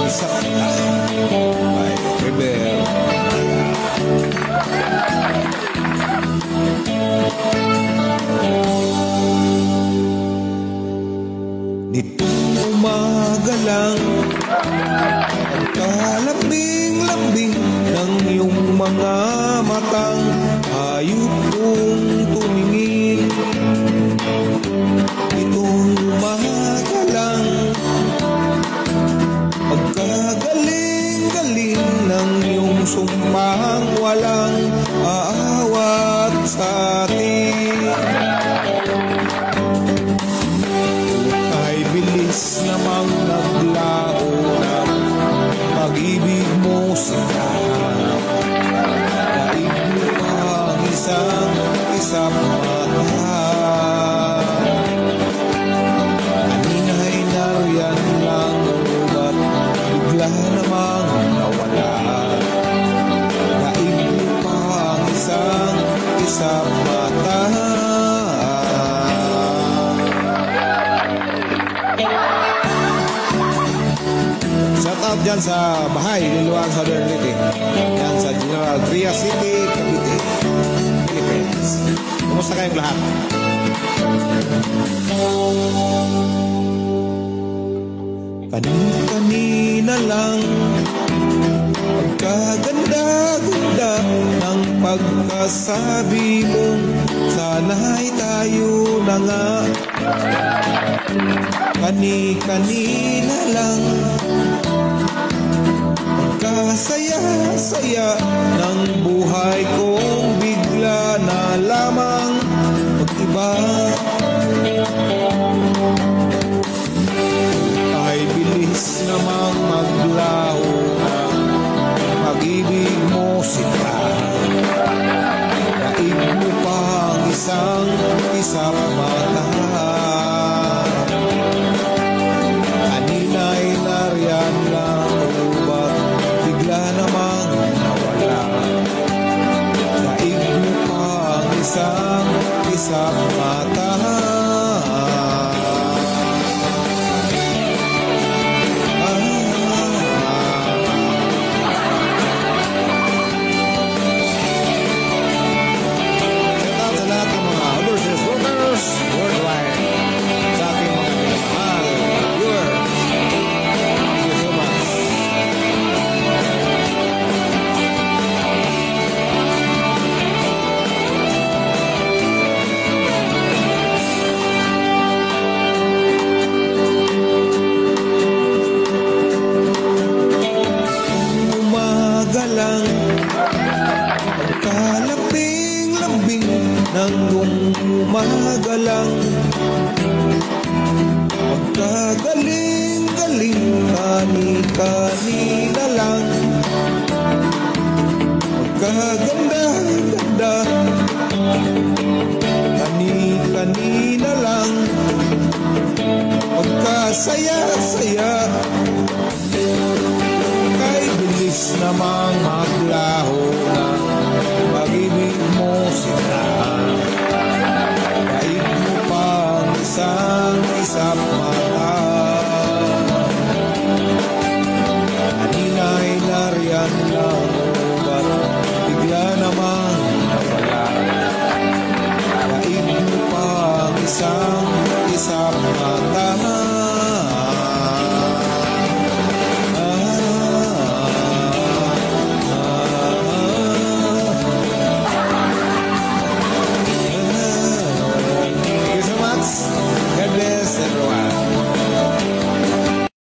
sa kita ay rebel. Nitong umaga lang, pagkalambing-lambing ng iyong mga matang, hayop kong tumingin. Nitong umaga lang, pagkagaling-galing ng iyong sumpang walang aawat sa atin. Ay bilis namang naglaho na pag-ibig mo sa lahat. Daig mo ang isang mata. Kanina'y nariyan lang, ba't bigla namang nawala? Daig mo pa ang isang mata. Shout out dyan sa Bahay, Liluan, Southern Leyte. Yan sa General Trias City, Cavite, Philippines. Kumusta kayong lahat? Kanina lang, pagkaganda-ganda ng pagkasabi mo, sana'y tayo na nga. Kanina lang, pagkasaya-saya ng buhay kong bigla na lamang mag-iba. Ay bilis namang maglaho ng pag-ibig mo sila. Daig mo pa ang isang mata. Kanina'y nariyan lang, ba't bigla namang nawala? Daig mo pa ang isang mata. Pagkalambing-lambing ng umaga lang, pagkagaling-galing kanina lang, pagkaganda-ganda kanina lang, pagkasaya-saya kay bilis namang maglaho na pag-ibig mo sila. Daig mo pa ang isang